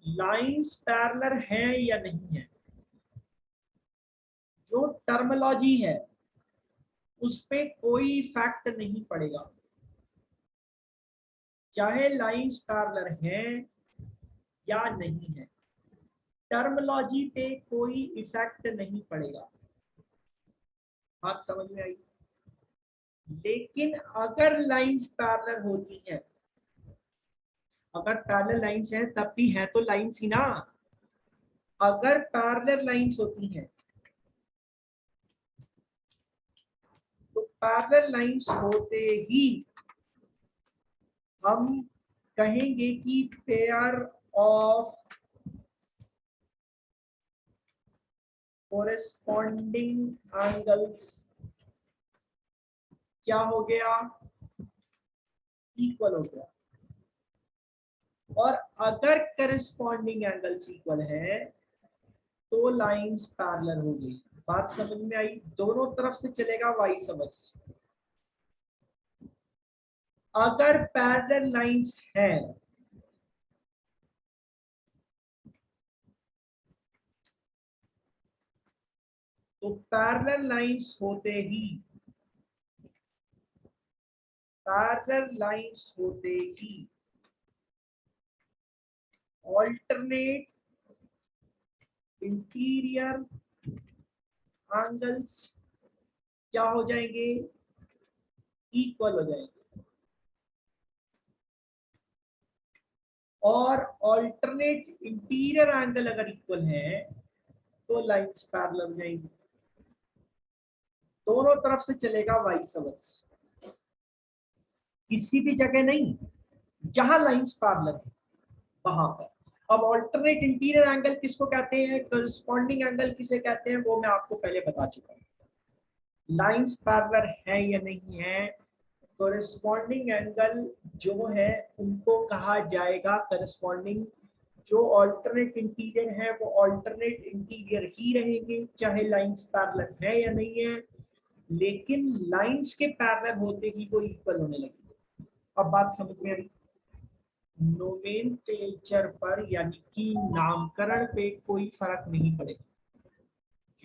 Lines parallel है या नहीं है, जो टर्मिनोलॉजी है उस पे कोई इफेक्ट नहीं पड़ेगा। चाहे लाइंस पैरेलल है या नहीं है, टर्मिनोलॉजी पे कोई इफेक्ट नहीं पड़ेगा। बात समझ में आई? लेकिन अगर लाइंस पैरेलल होती है, अगर पैरेलल लाइंस है तब भी है तो लाइंस ही ना। अगर पैरेलल लाइंस होती हैं तो पैरेलल लाइंस होते ही हम कहेंगे कि पेयर ऑफ कोरेस्पॉन्डिंग एंगल्स क्या हो गया, इक्वल हो गया। और अगर करेस्पॉन्डिंग एंगल्स इक्वल है तो लाइंस पैरेलल हो गई। बात समझ में आई? दोनों तरफ से चलेगा वाइस वर्स। अगर पैरेलल लाइंस है तो पैरेलल लाइंस होते ही, पैरेलल लाइंस होते ही ऑल्टरनेट इंटीरियर एंगल्स क्या हो जाएंगे, इक्वल हो जाएंगे। और ऑल्टरनेट इंटीरियर एंगल अगर इक्वल है तो लाइंस पैरेलल हो जाएंगी। दोनों तरफ से चलेगा वाइस वर्स, किसी भी जगह नहीं जहां लाइंस पैरेलल है वहां पर। अब ऑल्टरनेट इंटीरियर एंगल किसको कहते हैं, करस्पॉन्डिंग एंगल किसे कहते हैं, वो मैं आपको पहले बता चुका हूं। लाइंस पैरेलल है या नहीं है, करस्पॉन्डिंग एंगल जो है उनको कहा जाएगा करस्पॉन्डिंग। जो ऑल्टरनेट इंटीरियर है वो ऑल्टरनेट इंटीरियर ही रहेंगे, चाहे लाइंस पैरेलल है या नहीं है। लेकिन लाइंस के पैरेलल होते ही वो इक्वल होने लगेंगे। अब बात समझ में आई? नोमेनक्लेचर पर यानी कि नामकरण पे कोई फर्क नहीं पड़ेगा।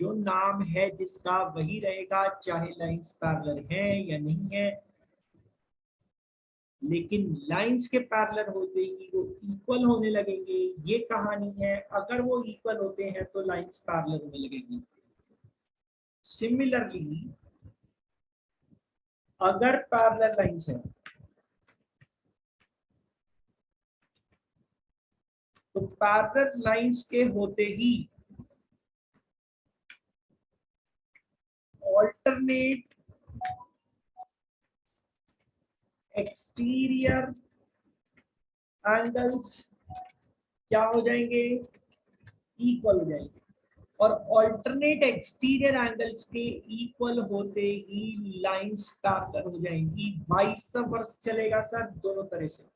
जो नाम है जिसका वही रहेगा, चाहे लाइंस पैरेलल है या नहीं है। लेकिन लाइंस के पैरेलल होते ही वो इक्वल होने लगेंगे, ये कहानी है। अगर वो इक्वल होते हैं तो लाइंस पैरेलल होने लगेंगी। सिमिलरली अगर पैरेलल लाइंस है तो पैरेलल लाइंस के होते ही ऑल्टरनेट एक्सटीरियर एंगल्स क्या हो जाएंगे, इक्वल हो जाएंगे। और ऑल्टरनेट एक्सटीरियर एंगल्स के इक्वल होते ही लाइंस पैरेलल हो जाएंगी। वाइस वर्सा चलेगा सर, दोनों तरह से।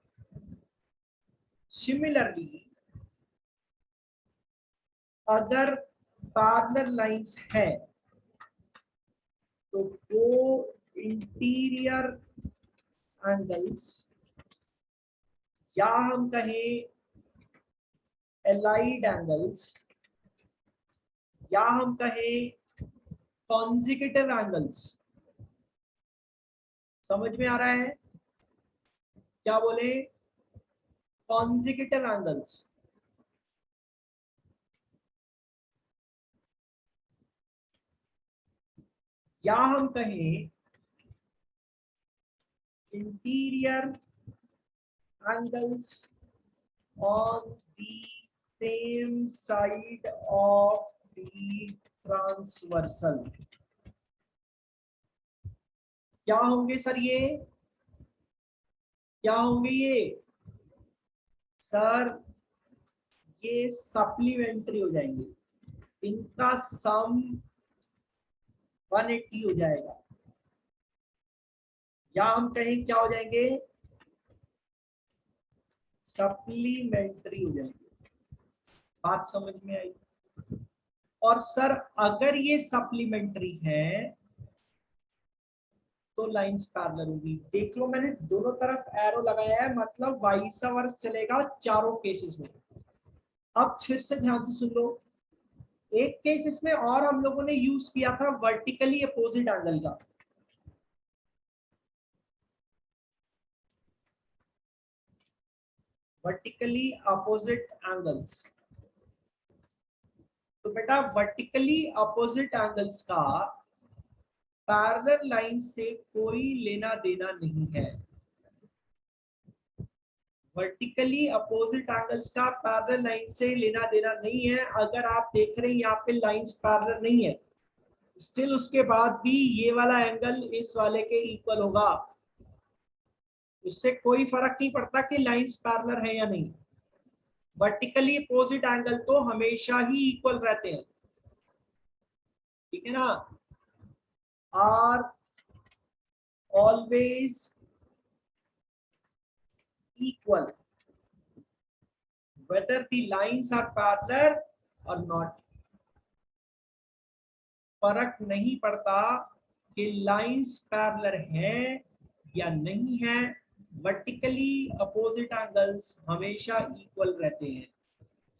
सिमिलरली अगर पैरेलल लाइंस है तो दो इंटीरियर एंगल्स, या हम कहें एलाइड एंगल्स, या हम कहें कॉन्जिक्यूटिव एंगल्स। समझ में आ रहा है? क्या बोले? कॉन्जिक्यूटिव एंगल्स, या हम कहें interior angles on the same side of the transversal। क्या होंगे सर ये, क्या होंगे ये सर? ये सप्लीमेंट्री हो जाएंगे, इनका सम 180 हो जाएगा। या हम कहें क्या हो जाएंगे, सप्लीमेंट्री हो जाएंगे। बात समझ में आई? और सर अगर ये सप्लीमेंट्री है तो लाइंस पैरेलल होगी। देख लो मैंने दोनों तरफ एरो लगाया है, मतलब वाइस वर्स चलेगा चारों केसेस में। अब फिर से ध्यान से सुन लो, एक केस इसमें और हम लोगों ने यूज किया था वर्टिकली अपोजिट एंगल का। वर्टिकली अपोजिट एंगल्स, तो बेटा वर्टिकली अपोजिट एंगल्स का पैरेलल लाइन से कोई लेना देना नहीं है। वर्टिकली अपोजिट एंगल्स का पैरेलल लाइन से लेना देना नहीं है। अगर आप देख रहे हैं यहाँ पे लाइंस पैरेलल नहीं है, स्टिल उसके बाद भी ये वाला एंगल इस वाले के इक्वल होगा। उससे कोई फर्क नहीं पड़ता कि लाइंस पैरेलल है या नहीं, वर्टिकली अपोजिट एंगल तो हमेशा ही इक्वल रहते हैं, ठीक है ना। Are always equal whether the lines are parallel or not। फर्क नहीं पड़ता कि लाइंस पैरेलल हैं या नहीं है, वर्टिकली अपोजिट एंगल्स हमेशा इक्वल रहते हैं।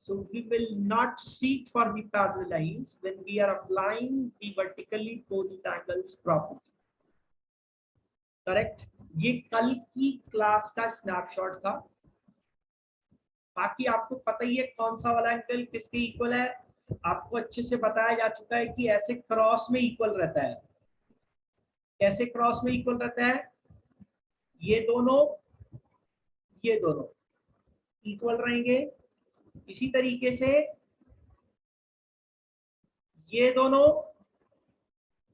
So we will not seek for the parallel lines when we are applying the vertically opposite angles property। Correct. ये कल की क्लास का स्नैपशॉट था। बाकी आपको पता ही है कौन सा वाला एंगल किसके इक्वल है। आपको अच्छे से बताया जा चुका है कि ऐसे क्रॉस में इक्वल रहता है। कैसे क्रॉस में इक्वल रहता है? ये दोनों इक्वल रहेंगे। इसी तरीके से ये दोनों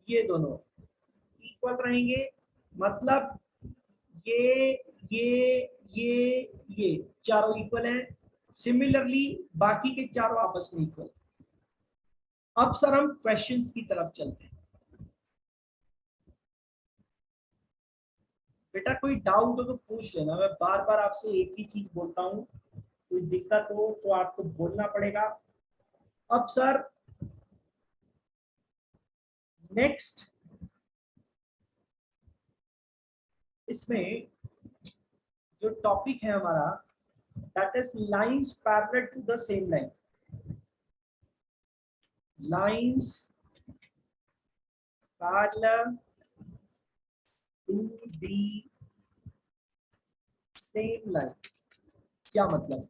इक्वल रहेंगे। मतलब ये ये चारों इक्वल हैं। सिमिलरली बाकी के चारों आपस में इक्वल। अब सर हम क्वेश्चंस की तरफ चलते हैं। बेटा कोई डाउट हो तो पूछ लेना, मैं बार बार आपसे एक ही चीज बोलता हूँ, कोई दिक्कत हो तो आपको बोलना पड़ेगा। अब सर नेक्स्ट इसमें जो टॉपिक है हमारा, that is lines parallel to the same line. Lines parallel to the same line. क्या मतलब?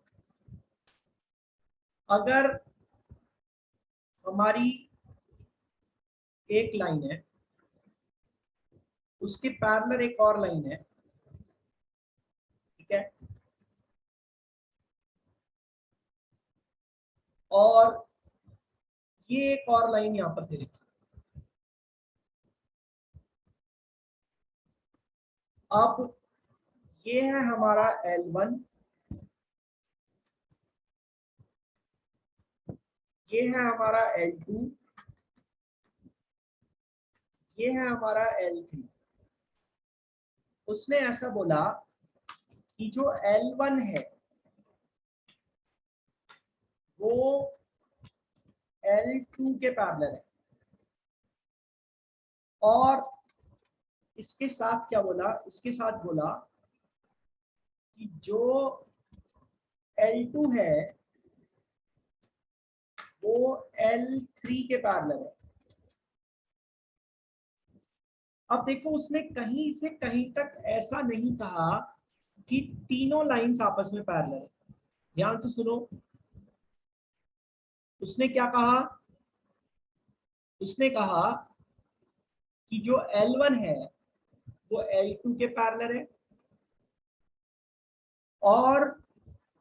अगर हमारी एक लाइन है, उसके पैरेलल एक और लाइन है, ठीक है, और ये एक और लाइन यहां पर दे रखी। अब ये है हमारा L1, ये है हमारा L2, ये है हमारा L3। उसने ऐसा बोला कि जो L1 है वो L2 के पैरेलल है, और इसके साथ क्या बोला? इसके साथ बोला कि जो L2 है वो L3 के पैरेलल है। अब देखो उसने कहीं से कहीं तक ऐसा नहीं कहा कि तीनों लाइंस आपस में पैरेलल है। ध्यान से सुनो, उसने क्या कहा? उसने कहा कि जो L1 है वो L2 के पैरेलल है, और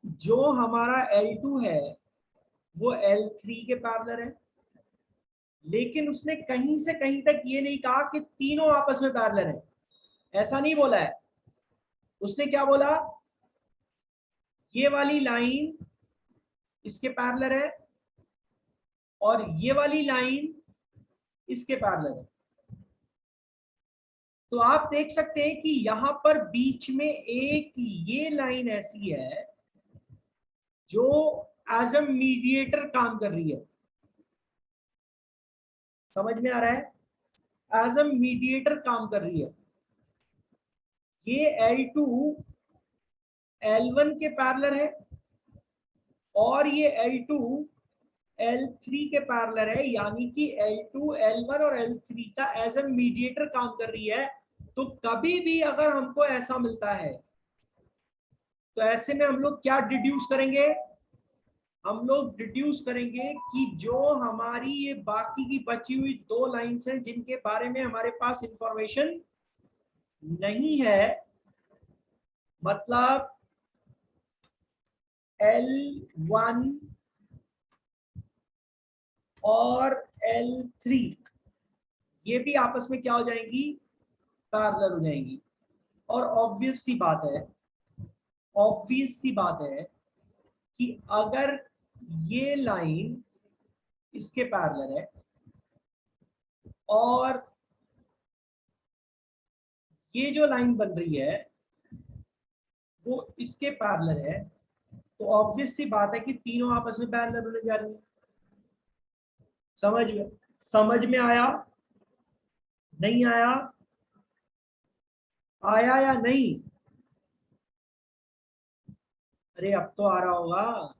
जो हमारा L2 है वो L3 के पैरेलल है। लेकिन उसने कहीं से कहीं तक ये नहीं कहा कि तीनों आपस में पैरेलल है, ऐसा नहीं बोला है। उसने क्या बोला? ये वाली लाइन इसके पैरेलल है और ये वाली लाइन इसके पैरेलल है। तो आप देख सकते हैं कि यहां पर बीच में एक ये लाइन ऐसी है जो एज अ मीडिएटर काम कर रही है। समझ में आ रहा है? एज अ मीडिएटर काम कर रही है। ये L2 L1 के पैरेलल है और ये L2 L3 के पैरेलल है, यानी कि L2 L1 और L3 का एज ए मीडिएटर काम कर रही है। तो कभी भी अगर हमको ऐसा मिलता है तो ऐसे में हम लोग क्या डिड्यूस करेंगे? हम लोग डिड्यूस करेंगे कि जो हमारी ये बाकी की बची हुई दो लाइंस हैं जिनके बारे में हमारे पास इंफॉर्मेशन नहीं है, मतलब L1 और L3, ये भी आपस में क्या हो जाएंगी? पैरेलल हो जाएंगी। और ऑब्वियस सी बात है कि अगर ये लाइन इसके पैरेलल है और ये जो लाइन बन रही है वो इसके पैरेलल है, तो ऑब्वियस सी बात है कि तीनों आपस में पैरेलल होने जा रही है। समझ में आया? नहीं आया? आया या नहीं? अरे अब तो आ रहा होगा।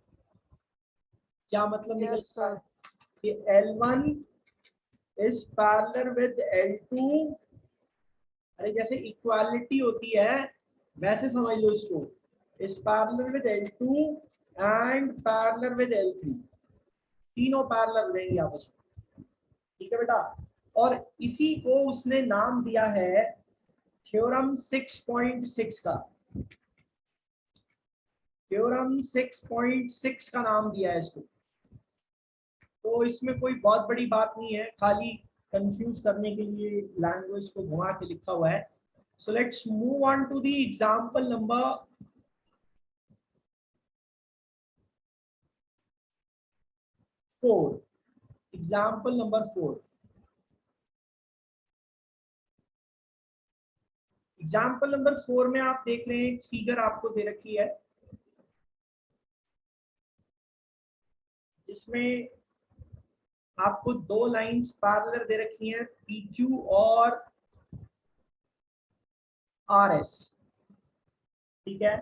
क्या मतलब निकल यस सर। कि L1 is parallel with L2। अरे जैसे इक्वालिटी होती है वैसे समझ लो इसको, is parallel with L2 and parallel with L3, तीनों पैरेलल रहेंगे आपस में। ठीक है बेटा। और इसी को उसने नाम दिया है थ्योरम 6.6 का। थ्योरम 6.6 का नाम दिया है इसको। तो इसमें कोई बहुत बड़ी बात नहीं है, खाली कंफ्यूज करने के लिए लैंग्वेज को घुमा के लिखा हुआ है। So let's move on to the example number 4। Example number 4। Example number 4 में आप देख रहे हैं एक फिगर आपको दे रखी है जिसमें आपको दो लाइंस पैरेलल दे रखी हैं, PQ और RS। ठीक है।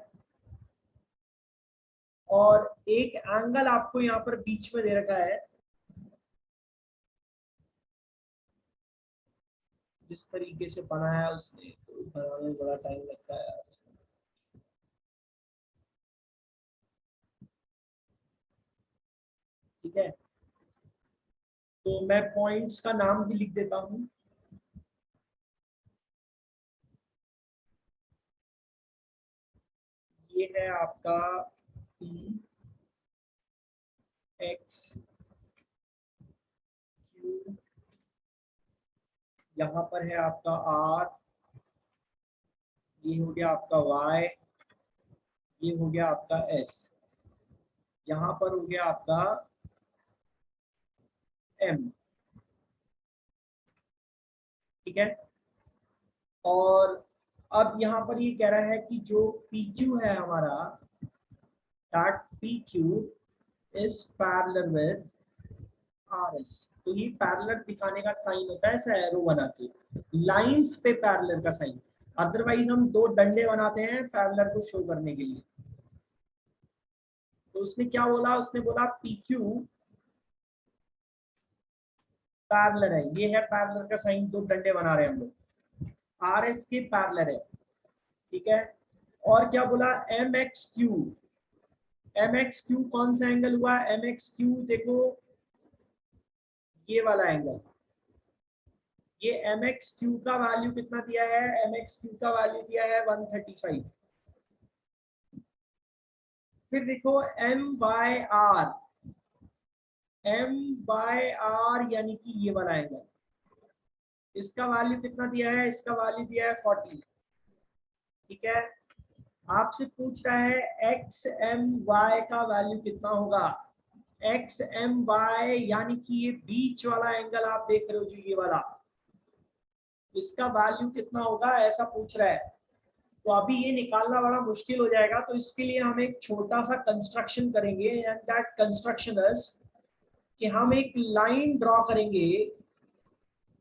और एक एंगल आपको यहाँ पर बीच में दे रखा है, जिस तरीके से बनाया उसने तो बनाने में बड़ा टाइम लगता है यार। ठीक है, तो मैं पॉइंट्स का नाम भी लिख देता हूँ। ये है आपका P X Q, यहाँ पर है आपका R, ये हो गया आपका Y, ये हो गया आपका S, यहाँ पर हो गया आपका M। ठीक है। और अब यहाँ पर ये कह रहा है कि जो PQ है हमारा, that PQ is parallel with RS। तो ये पैरेलल दिखाने का साइन होता है ऐसा एरो बना के, लाइंस पे पैरेलल का साइन। अदरवाइज हम दो डंडे बनाते हैं पैरेलल को शो करने के लिए। तो उसने क्या बोला? उसने बोला PQ पैरेलल है, ये है पैरेलल का साइन, दो डंडे बना रहे हैं हम लोग, RS के पैरेलल है। ठीक है। और क्या बोला? MXQ। MXQ कौन सा एंगल हुआ? MXQ देखो ये वाला एंगल। ये MXQ का वैल्यू कितना दिया है? MXQ का वैल्यू दिया है 135। फिर देखो MYR। MYR यानी कि ये वाला एंगल, इसका वैल्यू कितना दिया है? इसका वैल्यू दिया है 40। ठीक है। आपसे पूछ रहा है XMY का वैल्यू कितना होगा? XMY यानी कि ये बीच वाला एंगल आप देख रहे हो जो ये वाला, इसका वैल्यू कितना होगा ऐसा पूछ रहा है। तो अभी ये निकालना बड़ा मुश्किल हो जाएगा, तो इसके लिए हम एक छोटा सा कंस्ट्रक्शन करेंगे, एंड दैट कंस्ट्रक्शन इज कि हम एक लाइन ड्रॉ करेंगे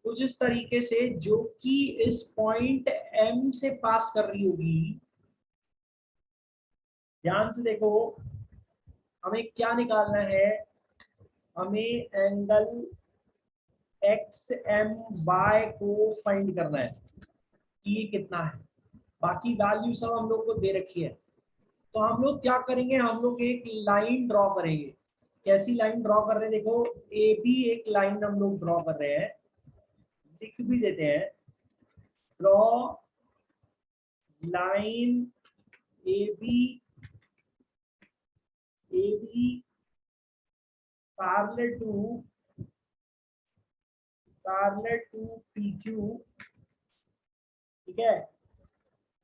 कुछ इस तरीके से जो कि इस पॉइंट M से पास कर रही होगी। ध्यान से देखो, हमें क्या निकालना है, हमें एंगल एक्स एम वाई को फाइंड करना है कि ये कितना है। बाकी वैल्यू सब हम लोग को दे रखी है। तो हम लोग क्या करेंगे, हम लोग एक लाइन ड्रॉ करेंगे। कैसी लाइन ड्रॉ कर रहे हैं, देखो ए बी एक लाइन हम लोग ड्रॉ कर रहे हैं, लिख भी देते हैं, draw line a b parallel to p q, ठीक है,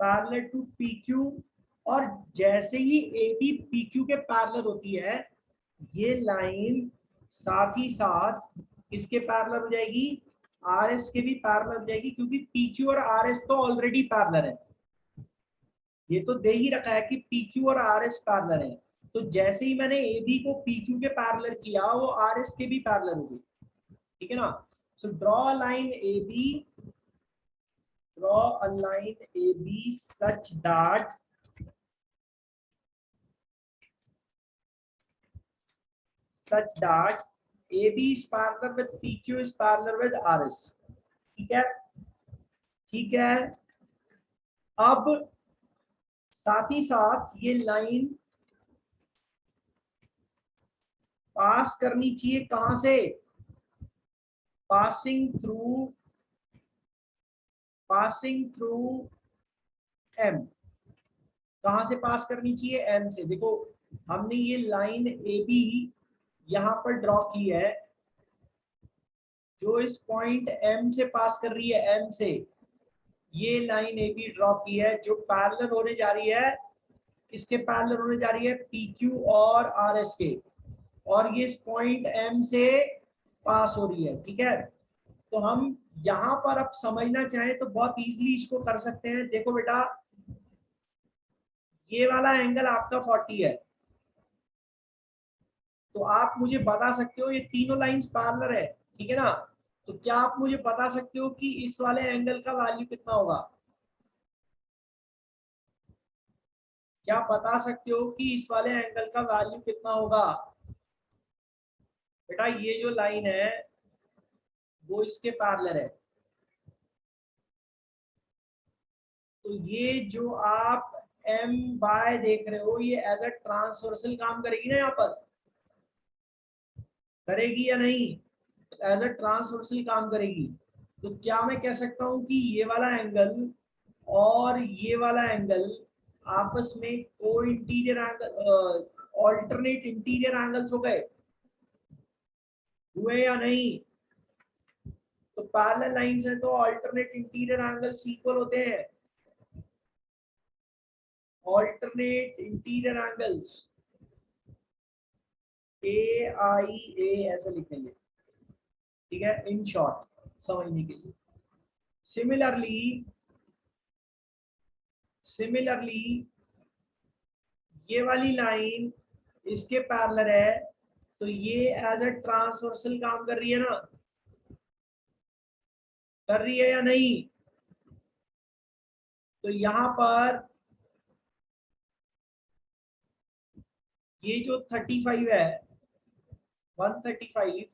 पैरेलल टू पी क्यू। और जैसे ही ए बी पी क्यू के पैरेलल होती है, ये लाइन साथ ही साथ किसके पैरेलल हो जाएगी, आर एस के भी पैरेलल हो जाएगी, क्योंकि पी क्यू और आर एस तो ऑलरेडी पैरेलल है। ये तो दे ही रखा है कि पी क्यू और आर एस पैरेलल है। तो जैसे ही मैंने ए बी को पी क्यू के पैरेलल किया, वो आर एस के भी पैरेलल हो गई, ठीक है ना। So draw line a b, draw a line AB such that AB is parallel with PQ is parallel with RS, ठीक है, ठीक है। अब साथ ही साथ ये लाइन पास करनी चाहिए कहां से, पासिंग थ्रू M। कहां से पास करनी चाहिए, M से। देखो हमने ये लाइन AB यहां पर ड्रॉ की है, जो इस पॉइंट M से पास कर रही है, M से ये लाइन ए बी ड्रॉ की है, जो पैरेलल होने जा रही है, किसके पैरेलल होने जा रही है, पी क्यू और आर एस के, और ये इस पॉइंट एम से पास हो रही है, ठीक है। तो हम यहाँ पर अब समझना चाहें तो बहुत इजीली इसको कर सकते हैं। देखो बेटा, ये वाला एंगल आपका 40 है, तो आप मुझे बता सकते हो ये तीनों लाइंस पैरेलल है, ठीक है ना। तो क्या आप मुझे बता सकते हो कि इस वाले एंगल का वैल्यू कितना होगा, क्या बता सकते हो कि इस वाले एंगल का वैल्यू कितना होगा। बेटा ये जो लाइन है वो इसके पैरेलल है, तो ये जो आप एम बाय देख रहे हो, ये एज अ ट्रांसवर्सल काम करेगी ना, यहाँ पर करेगी या नहीं, एज अ ट्रांसवर्सल काम करेगी। तो क्या मैं कह सकता हूँ कि ये वाला एंगल और ये वाला एंगल आपस में को interior angle, alternate interior angles हो गए, हुए या नहीं। तो पैरेलल लाइंस हैं तो अल्टरनेट इंटीरियर एंगल्स इक्वल होते हैं, अल्टरनेट इंटीरियर एंगल्स ए आई ए ऐसे लिखेंगे, ठीक है, इन शॉर्ट समझने के लिए। सिमिलरली ये वाली लाइन इसके पैरेलल है, तो ये एज अ ट्रांसवर्सल काम कर रही है ना, कर रही है या नहीं। तो यहाँ पर ये जो 35 है, 135,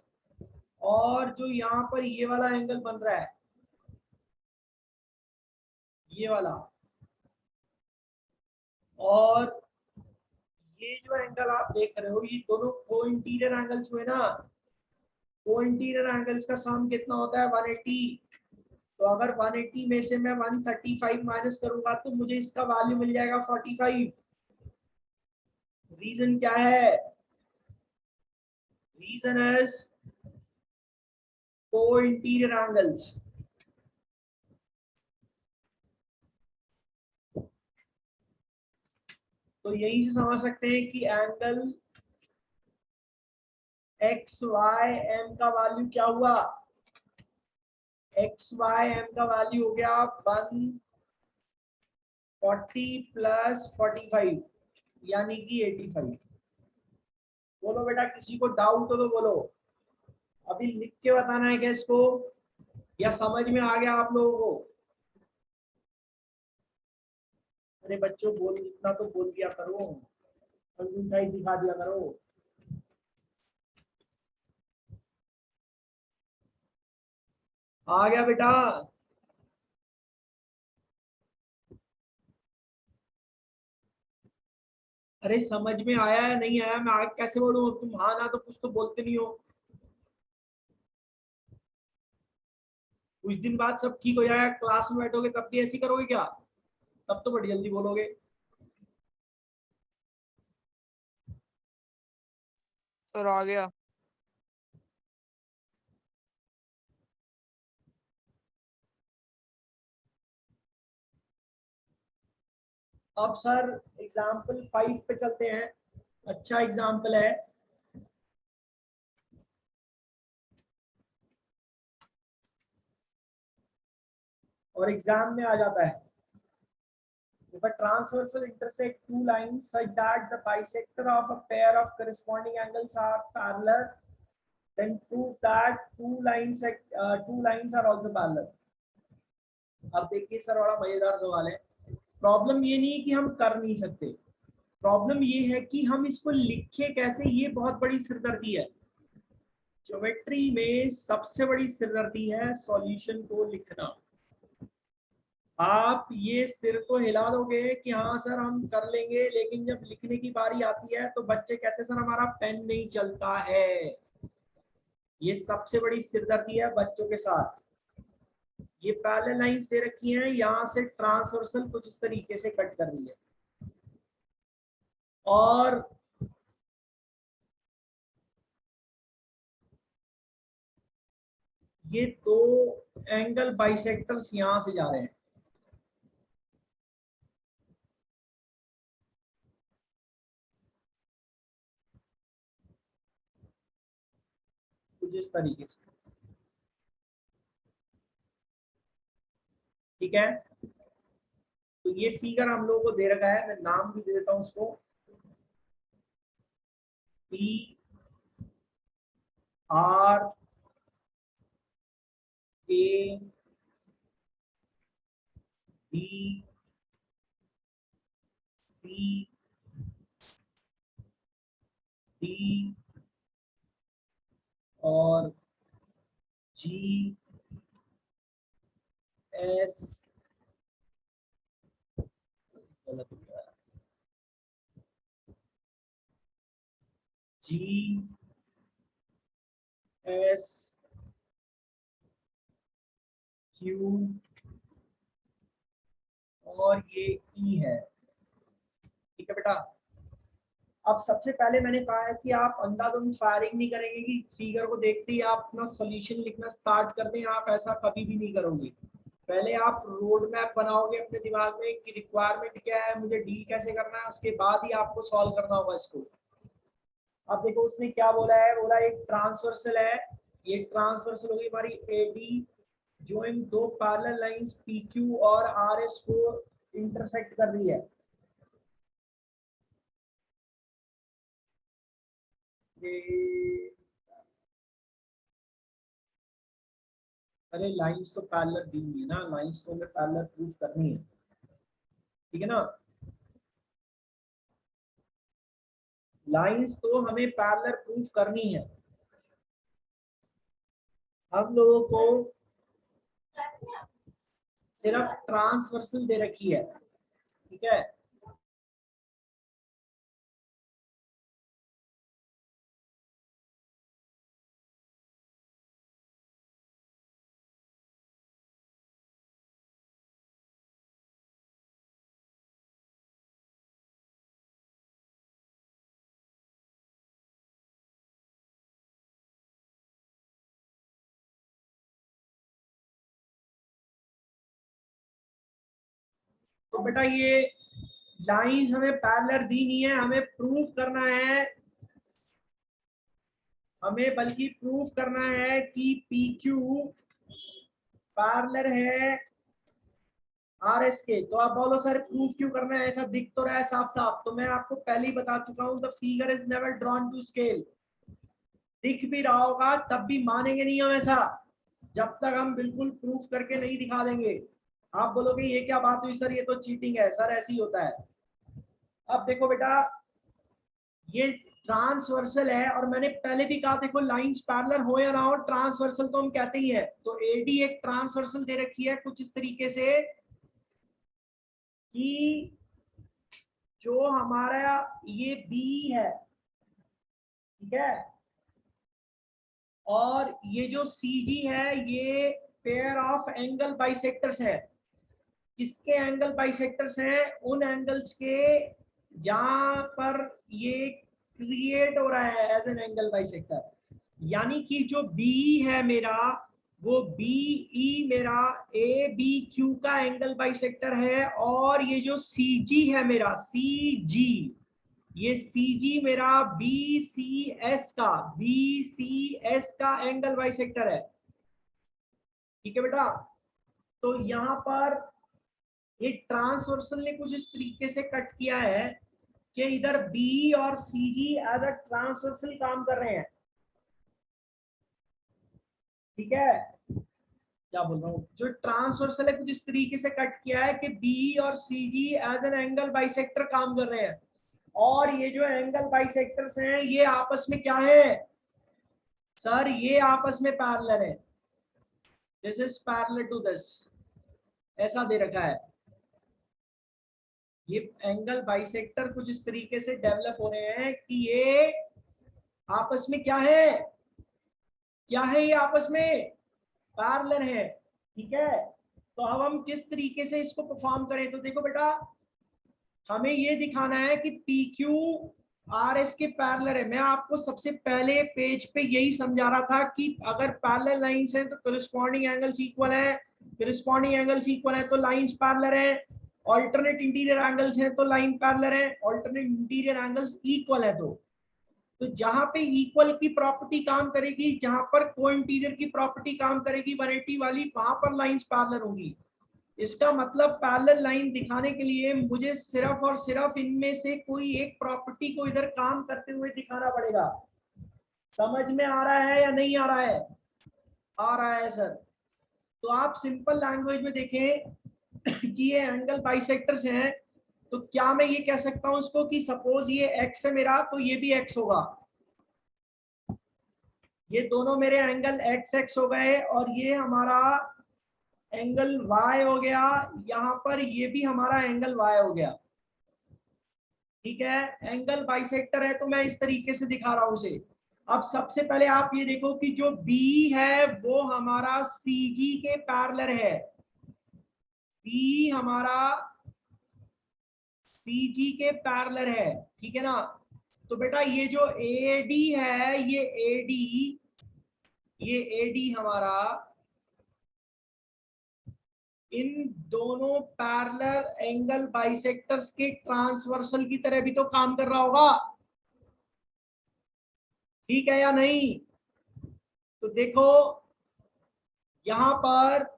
और जो यहाँ पर ये वाला एंगल बन रहा है, ये वाला, और ये जो एंगल आप देख रहे हो, ये दोनों को इंटीरियर एंगल्स हुए ना। को इंटीरियर एंगल्स का सम कितना होता है, 180। तो अगर 180 में से मैं 135 माइनस करूंगा तो मुझे इसका वैल्यू मिल जाएगा 45। रीजन क्या है, रीजन इज को इंटीरियर एंगल्स। तो यही से समझ सकते हैं कि एंगल एक्स वाई एम का वैल्यू क्या हुआ, एक्स वाई एम का वैल्यू हो गया 140 प्लस 45 यानी कि 85। बोलो बेटा, किसी को डाउट हो तो बोलो, अभी लिख के बताना है क्या इसको, या समझ में आ गया आप लोगों को। अरे बच्चों बोल, इतना तो बोल दिया करो, अंगूठा ही दिखा दिया करो। आ गया बेटा। अरे समझ में आया है नहीं आया, मैं आगे कैसे बोलूं, तुम हाँ ना तो कुछ तो बोलते नहीं हो। कुछ दिन बाद सब ठीक हो जाएगा, क्लास में बैठोगे तब भी ऐसी करोगे क्या? तब तो बड़ी जल्दी बोलोगे। सर आ गया। अब सर एग्जाम्पल 5 पे चलते हैं। अच्छा एग्जाम्पल है। और एग्जाम में आ जाता है। If a transversal intersect two lines such that the bisector of a pair of corresponding angles are parallel, then prove that two lines are also parallel. अब देखिए सर बड़ा मजेदार सवाल है। प्रॉब्लम ये नहीं है कि हम कर नहीं सकते, प्रॉब्लम ये है कि हम इसको लिखे कैसे, ये बहुत बड़ी सिरदर्दी है। ज्योमेट्री में सबसे बड़ी सिरदर्दी है सॉल्यूशन को लिखना। आप ये सिर तो हिला दोगे कि हाँ सर हम कर लेंगे, लेकिन जब लिखने की बारी आती है तो बच्चे कहते हैं सर हमारा पेन नहीं चलता है। ये सबसे बड़ी सिरदर्दी है बच्चों के साथ। ये पैरेलल लाइंस दे रखी हैं, यहाँ से ट्रांसवर्सल कुछ इस तरीके से कट कर रही है, और ये दो एंगल बाइसेक्टर्स यहाँ से जा रहे हैं कुछ इस तरीके से। ठीक है, तो ये फिगर हम लोगों को दे रखा है, मैं नाम भी दे देता हूँ उसको, p r a b c d और जी एस, गलत हो गया, जी एस क्यू और ये ई है। ठीक है बेटा। अब सबसे पहले मैंने कहा है कि आप अंधाधुंध फायरिंग नहीं करेंगे कि फिगर को देखते ही आप अपना सॉल्यूशन लिखना स्टार्ट कर दें, आप ऐसा कभी भी नहीं करोगे। पहले आप रोड मैप बनाओगे अपने दिमाग में कि रिक्वायरमेंट क्या है, मुझे डील कैसे करना है, उसके बाद ही आपको सॉल्व करना होगा इसको। अब देखो उसने क्या बोला है, बोला एक ट्रांसवर्सल है, ये ट्रांसवर्सल होगी हमारी एडी, जो इन दो पैरेलल लाइंस पीक्यू और आरएस को इंटरसेक्ट कर रही है। अरे लाइंस तो पैरेलल दी हुई है ना, लाइंस को हमें पैरेलल प्रूव करनी है। ठीक है ना, लाइंस तो हमें पैरेलल प्रूव करनी है। हम लोगों को सिर्फ ट्रांसवर्सल दे रखी है। ठीक है, तो बेटा ये लाइंस हमें पैरेलल दी नहीं है, हमें प्रूव करना है, हमें बल्कि प्रूव करना है कि पी क्यू पैरेलल है आर एस के। तो आप बोलो सर प्रूफ क्यों करना है, ऐसा दिख तो रहा है साफ साफ। तो मैं आपको पहले ही बता चुका हूं, the figure is never drawn to scale. दिख भी रहा होगा तब भी मानेंगे नहीं हम ऐसा, जब तक हम बिल्कुल प्रूफ करके नहीं दिखा देंगे। आप बोलोगे ये क्या बात हुई सर, ये तो चीटिंग है। सर ऐसे ही होता है। अब देखो बेटा, ये ट्रांसवर्सल है, और मैंने पहले भी कहा देखो लाइंस पैरेलल हो या ना हो, ट्रांसवर्सल तो हम कहते ही है। तो एडी एक ट्रांसवर्सल दे रखी है कुछ इस तरीके से कि जो हमारा ये बी है, ठीक है, और ये जो सी जी है ये पेयर ऑफ एंगल बाइसेक्टर्स है। किसके एंगल बाइसेक्टर्स हैं? उन एंगल्स के जहां पर ये क्रिएट हो रहा है एज एन एंगल बाइसेक्टर। यानी कि जो बी है मेरा, वो बी ई मेरा ए बी क्यू का एंगल बाइसेक्टर है, और ये जो सी जी है मेरा सी जी, ये सी जी मेरा बी सी एस का एंगल बाइसेक्टर है। ठीक है बेटा, तो यहां पर ये ट्रांसवर्सल ने कुछ इस तरीके से कट किया है कि इधर बी और सी जी एज अ ट्रांसवर्सल काम कर रहे हैं। ठीक है, क्या बोल रहा हूँ, जो ट्रांसवर्सल है कुछ इस तरीके से कट किया है कि बी और सी जी एज एन एंगल बाइसेक्टर काम कर रहे हैं, और ये जो एंगल बाइसेक्टर्स हैं ये आपस में क्या है सर? ये आपस में पैरेलल है। This is parallel to this, ऐसा दे रखा है। ये एंगल बाइसेक्टर कुछ इस तरीके से डेवलप हो रहे हैं कि ये आपस में क्या है, क्या है, ये आपस में पैरेलल है। ठीक है, तो अब हम किस तरीके से इसको परफॉर्म करें? तो देखो बेटा, हमें ये दिखाना है कि पी क्यू आर एस के पैरेलल है। मैं आपको सबसे पहले पेज पे यही समझा रहा था कि अगर पैरेलल लाइंस हैं तो करस्पॉन्डिंग एंगल्स इक्वल है, करस्पॉन्डिंग एंगल्स इक्वल है तो लाइंस पैरेलल है, ऑल्टरनेट इंटीरियर एंगल्स हैं तो लाइन पैरेलल है, ऑल्टरनेट इंटीरियर एंगल्स इक्वल है। तो जहां पे इक्वल की प्रॉपर्टी काम करेगी, जहां पर को इंटीरियर की प्रॉपर्टी काम करेगी 180 वाली, वहां पर लाइंस पैरेलल होंगी। इसका मतलब पैरेलल लाइन दिखाने के लिए मुझे सिर्फ और सिर्फ इनमें से कोई एक प्रॉपर्टी को इधर काम करते हुए दिखाना पड़ेगा। समझ में आ रहा है या नहीं आ रहा है? आ रहा है सर। तो आप सिंपल लैंग्वेज में देखें कि ये एंगल बाइसेक्टर्स हैं, तो क्या मैं ये कह सकता हूं इसको कि सपोज ये x है मेरा, तो ये भी x होगा। ये दोनों मेरे एंगल एक्स एक्स हो गए, और ये हमारा एंगल y हो गया, यहाँ पर ये भी हमारा एंगल y हो गया। ठीक है, एंगल बाइसेक्टर है तो मैं इस तरीके से दिखा रहा हूं उसे। अब सबसे पहले आप ये देखो कि जो B है वो हमारा CG के पैरेलल है। B हमारा CG के पैरेलल है, ठीक है ना? तो बेटा ये जो AD है, ये AD हमारा इन दोनों पैरेलल एंगल बाइसेक्टर्स के ट्रांसवर्सल की तरह भी तो काम कर रहा होगा। ठीक है या नहीं? तो देखो यहां पर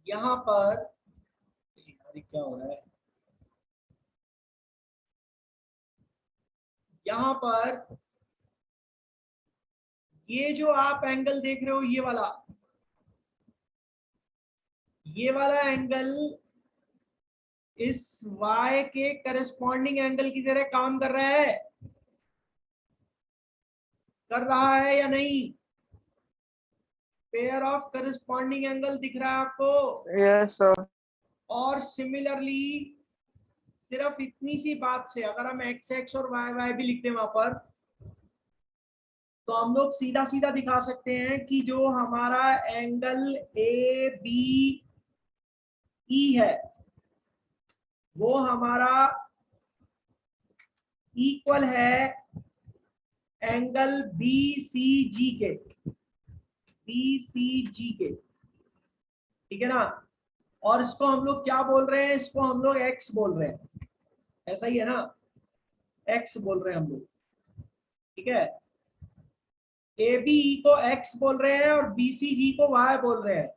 यहां पर क्या हो रहा है, यहां पर ये जो आप एंगल देख रहे हो, ये वाला एंगल इस y के करस्पॉन्डिंग एंगल की तरह काम कर रहा है, कर रहा है या नहीं? पेयर ऑफ करस्पॉन्डिंग एंगल दिख रहा है आपको? Yes sir. और सिमिलरली सिर्फ इतनी सी बात से अगर हम एक्स एक्स और वाई वाई भी लिखते हैं वहां पर, तो हम लोग सीधा सीधा दिखा सकते हैं कि जो हमारा एंगल ए बी ई है वो हमारा इक्वल है एंगल बी सी जी के, ठीक है ना? और इसको हम लोग क्या बोल रहे हैं? इसको हम लोग एक्स बोल रहे हैं, ऐसा ही है ना? एक्स बोल रहे हैं हम लोग, ठीक है? ए बी ई को एक्स बोल रहे हैं और बी सी जी को वाई बोल रहे हैं।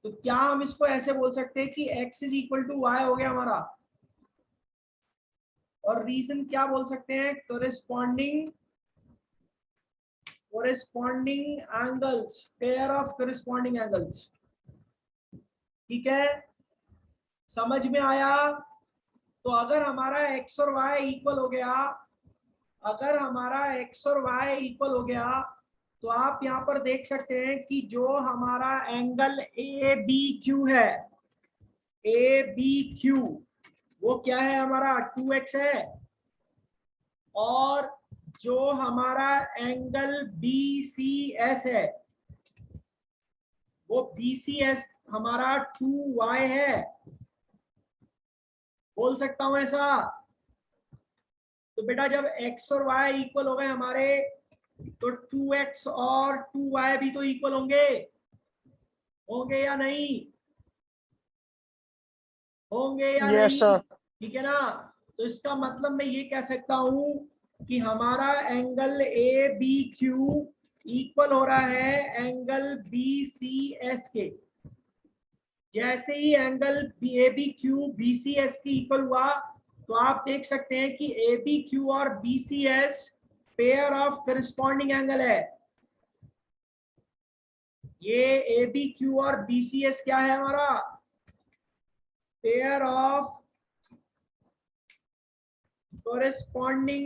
तो क्या हम इसको ऐसे बोल सकते हैं कि x is equal to y हो गया हमारा? और रीजन क्या बोल सकते हैं? Corresponding corresponding angles, pair of corresponding angles. ठीक है, समझ में आया? तो अगर हमारा x और y इक्वल हो गया, अगर हमारा x और y इक्वल हो गया, तो आप यहां पर देख सकते हैं कि जो हमारा एंगल ए बी क्यू है, ए बी क्यू, वो क्या है हमारा 2x है, और जो हमारा एंगल बी सी एस है, वो बी सी एस हमारा 2y है। बोल सकता हूं ऐसा? तो बेटा जब x और y इक्वल हो गए हमारे, तो 2x और 2y भी तो इक्वल होंगे, होंगे या नहीं? होंगे या यस नहीं? सर। ठीक है ना? तो इसका मतलब मैं ये कह सकता हूं कि हमारा angle A B Q equal हो रहा है एंगल बी सी एस के। जैसे ही angle A B Q B C S की इक्वल हुआ, तो आप देख सकते हैं कि ए बी क्यू और B C S pair of corresponding angle है। ये ए बी क्यू और बी सी एस क्या है हमारा? पेयर ऑफ corresponding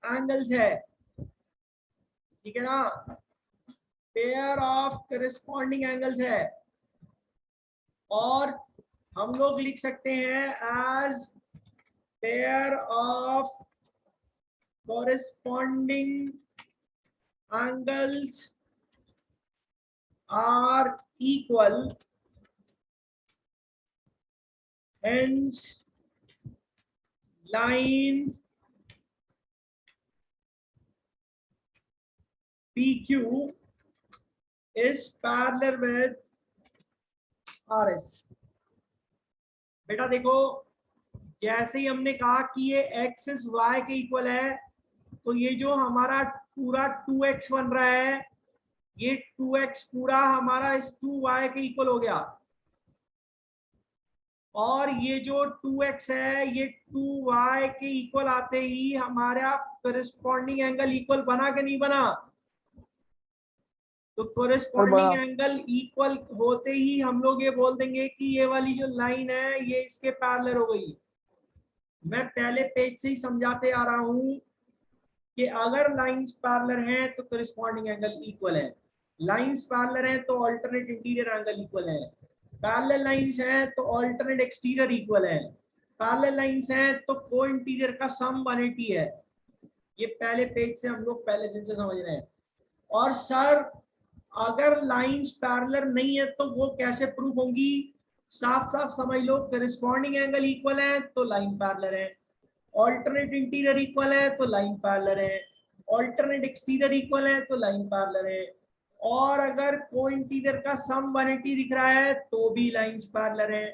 एंगल्स है। ठीक है ना? पेयर ऑफ corresponding एंगल्स है, और हम लोग लिख सकते हैं as pair of corresponding angles are equal, hence lines PQ is parallel with RS। बेटा देखो, जैसे ही हमने कहा कि ये x इज y के इक्वल है, तो ये जो हमारा पूरा 2x बन रहा है, ये 2x पूरा हमारा इस 2y के इक्वल हो गया, और ये जो 2x है ये 2y के इक्वल आते ही हमारा करस्पॉन्डिंग एंगल इक्वल बना कि नहीं बना? तो कोरेस्पॉन्डिंग एंगल इक्वल होते ही हम लोग ये बोल देंगे कि ये वाली जो लाइन है ये इसके पैरेलल हो गई। मैं पहले पेज से ही समझाते आ रहा हूं कि अगर लाइंस पैरेलल हैं तो कोरेस्पॉन्डिंग एंगल इक्वल है, लाइंस पैरेलल हैं तो अल्टरनेट इंटीरियर एंगल इक्वल है, पैरेलल लाइंस हैं तो अल्टरनेट एक्सटीरियर इक्वल है, पैरेलल लाइंस हैं तो को इंटीरियर का सम 180 है। ये पहले पेज से हम लोग पहले दिन से समझ रहे हैं। और सर अगर लाइंस पैरेलल नहीं है तो वो कैसे प्रूफ होंगी? साफ साफ समझ लो, करस्पॉन्डिंग एंगल इक्वल है तो लाइन पैरेलल है, ऑल्टरनेट इंटीरियर इक्वल है तो लाइन पैरेलल है, ऑल्टरनेट एक्सटीरियर इक्वल है तो लाइन पैरेलल है, और अगर को इंटीरियर का सम 180 दिख रहा है तो भी लाइंस पैरेलल है।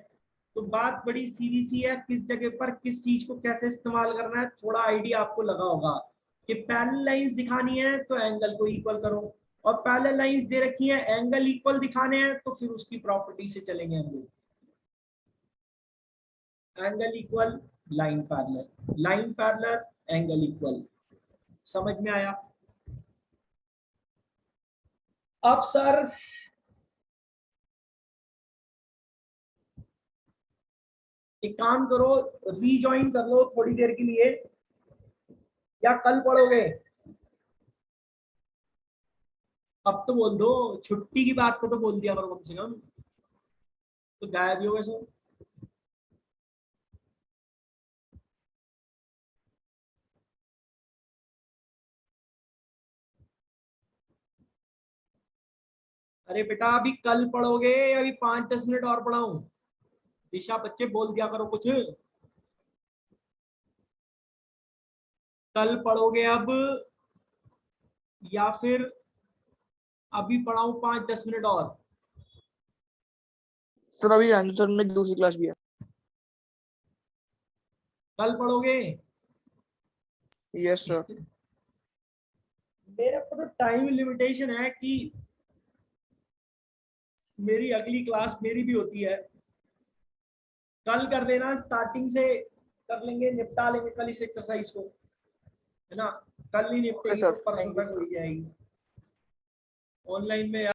तो बात बड़ी सीधी सी है, किस जगह पर किस चीज को कैसे इस्तेमाल करना है थोड़ा आइडिया आपको लगा होगा कि पैरेलल लाइंस दिखानी है तो एंगल को इक्वल करो, और पैरेलल लाइंस दे रखी है एंगल इक्वल दिखाने हैं तो फिर उसकी प्रॉपर्टी से चलेंगे हम लोग। Angle equal line parallel, line parallel angle equal. समझ में आया? अब सर एक काम करो, रीजॉइन कर लो थोड़ी देर के लिए, या कल पढ़ोगे? अब तो बोल दो, छुट्टी की बात को तो बोल दिया करो कम से कम, तो गायब ही हो गए सब। अरे बेटा अभी कल पढ़ोगे या अभी 5-10 मिनट और पढ़ाऊं? दिशा बच्चे बोल दिया करो कुछ। कल पढ़ोगे अब, या फिर अभी पढ़ाऊं 5-10 मिनट और? सर अभी आएंगे सर, मेरी दूसरी क्लास भी है। कल पढ़ोगे? Yes sir. मेरे को तो टाइम लिमिटेशन है कि मेरी अगली क्लास मेरी भी होती है। कल कर देना, स्टार्टिंग से कर लेंगे, निपटा लेंगे कल इस एक्सरसाइज को। है ना, कल नहीं निपटेगी sir, तो परसों thank you, तक sir. हो जाएगी। ऑनलाइन में